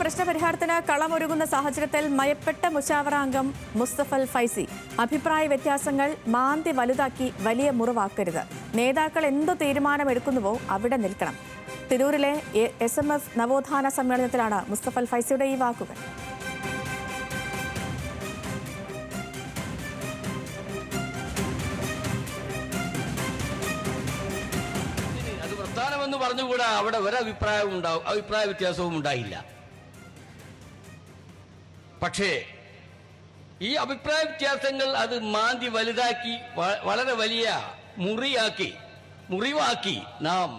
പ്രശ്നപരിഹാരത്തിന് കളമൊരുങ്ങുന്ന സാഹചര്യത്തിൽ മയപ്പെട്ട മുശാവറ അംഗം മുസ്തഫൽ ഫൈസി അഭിപ്രായ വ്യത്യാസങ്ങൾ മാന്തി വലുതാക്കി വലിയ മുറിവാക്കരുത്. നേതാക്കൾ എന്തു തീരുമാനമെടുക്കുന്നുവോ അവിടെ നിൽക്കണം. തിരൂരിലെ SMF നവോത്ഥാന സമ്മേളനത്തിലാണ് മുസ്തഫൽ ഫൈസിയുടെ ഈ വാക്കുകൾ. പ്രധാനമെന്ന് പറഞ്ഞുകൂടാ, അവിടെ അഭിപ്രായ വ്യത്യാസവും ഉണ്ടായില്ല. പക്ഷേ ഈ അഭിപ്രായ വ്യത്യാസങ്ങൾ അത് മാന്തി വലുതാക്കി വളരെ വലിയ മുറിവാക്കി നാം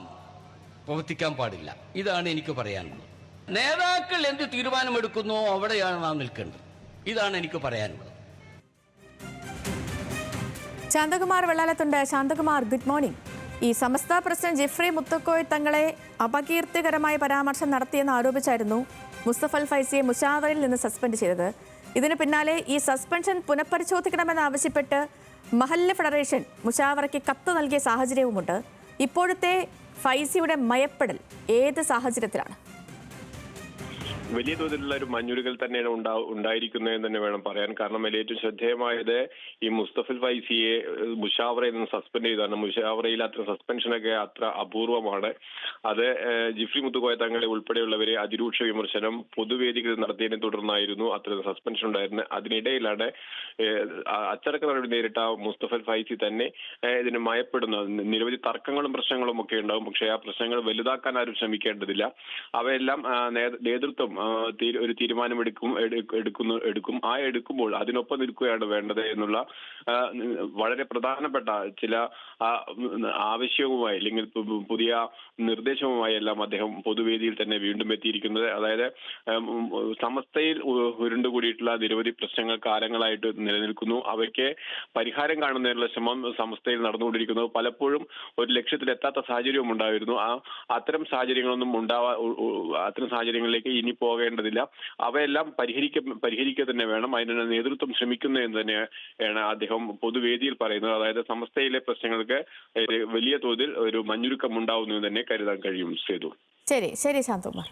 പ്രവർത്തിക്കാൻ പാടില്ല. ഇതാണ് എനിക്ക് പറയാനുള്ളത്. നേതാക്കൾ എന്ത് തീരുമാനമെടുക്കുന്നോ അവിടെയാണ് നാം നിൽക്കേണ്ടത്. ഇതാണ് എനിക്ക് പറയാനുള്ളത്. ശാന്തകുമാർ വെള്ളാലത്തുണ്ട്. Shanthakumar, good morning. ഈ സമസ്ത പ്രസിഡന്റ് ജിഫ്രി മുത്തക്കോയ് തങ്ങളെ അപകീർത്തികരമായ പരാമർശം നടത്തിയെന്ന് ആരോപിച്ചായിരുന്നു മുസ്തഫൽ ഫൈസിയെ മുശാവറയിൽ നിന്ന് സസ്പെൻഡ് ചെയ്തത്. ഇതിന് പിന്നാലെ ഈ സസ്പെൻഷൻ പുനഃപരിശോധിക്കണമെന്നാവശ്യപ്പെട്ട് മഹല്ല് ഫെഡറേഷൻ മുശാവറയ്ക്ക് കത്ത് നൽകിയ സാഹചര്യവുമുണ്ട്. ഇപ്പോഴത്തെ ഫൈസിയുടെ മയപ്പെടൽ ഏത് സാഹചര്യത്തിലാണ്? വലിയ തോതിലുള്ള ഒരു മഞ്ഞുരുകൽ തന്നെയാണ് ഉണ്ടായിരിക്കുന്നതെന്ന് തന്നെ വേണം പറയാൻ. കാരണം ഏറ്റവും ശ്രദ്ധേയമായത് ഈ മുസ്തഫൽ ഫൈസിയെ മുശാവറയിൽ നിന്ന് സസ്പെൻഡ് ചെയ്തതാണ്. മുശാവറയിൽ അത്ര സസ്പെൻഷനൊക്കെ അത്ര അപൂർവമാണ്. അത് ജിഫ്രി മുത്തുക്കോയ തങ്ങളെ ഉൾപ്പെടെയുള്ളവരെ അതിരൂക്ഷ വിമർശനം പൊതുവേദികളിൽ നടത്തിയതിനെ തുടർന്നായിരുന്നു അത്ര സസ്പെൻഷൻ ഉണ്ടായിരുന്നത്. അതിനിടയിലാണ് അച്ചടക്ക നടപടി നേരിട്ട മുസ്തഫൽ ഫൈസി തന്നെ ഇതിന് മയപ്പെടുന്നു. നിരവധി തർക്കങ്ങളും പ്രശ്നങ്ങളും ഒക്കെ ഉണ്ടാവും. പക്ഷേ ആ പ്രശ്നങ്ങൾ വലുതാക്കാൻ ആരും ശ്രമിക്കേണ്ടതില്ല. അവയെല്ലാം നേതൃത്വം ഒരു തീരുമാനം എടുക്കും. എടുക്കുമ്പോൾ അതിനൊപ്പം നിൽക്കുകയാണ് വേണ്ടത് എന്നുള്ള വളരെ പ്രധാനപ്പെട്ട ചില ആവശ്യവുമായി അല്ലെങ്കിൽ പുതിയ നിർദ്ദേശവുമായി എല്ലാം അദ്ദേഹം പൊതുവേദിയിൽ തന്നെ വീണ്ടും എത്തിയിരിക്കുന്നത്. അതായത് സമസ്തയിൽ ഉരുണ്ടുകൂടിയിട്ടുള്ള നിരവധി പ്രശ്നങ്ങൾ കാലങ്ങളായിട്ട് നിലനിൽക്കുന്നു. അവയ്ക്ക് പരിഹാരം കാണുന്നതിനുള്ള ശ്രമം സമസ്തയിൽ നടന്നുകൊണ്ടിരിക്കുന്നു. പലപ്പോഴും ഒരു ലക്ഷ്യത്തിലെത്താത്ത സാഹചര്യവും ഉണ്ടായിരുന്നു. അത്തരം സാഹചര്യങ്ങളിലേക്ക് ഇനി പോകേണ്ടതില്ല. അവയെല്ലാം പരിഹരിക്കുക തന്നെ വേണം. അതിന് നേതൃത്വം ശ്രമിക്കുന്നു എന്ന് തന്നെയാണ് അദ്ദേഹം പൊതുവേദിയിൽ പറയുന്നത്. അതായത് സമസ്തയിലെ പ്രശ്നങ്ങൾക്ക് വലിയ തോതിൽ ഒരു മഞ്ഞുരുക്കം ഉണ്ടാവുന്നു എന്ന് തന്നെ കരുതാൻ കഴിയും. ശരി ശാന്തകുമാർ.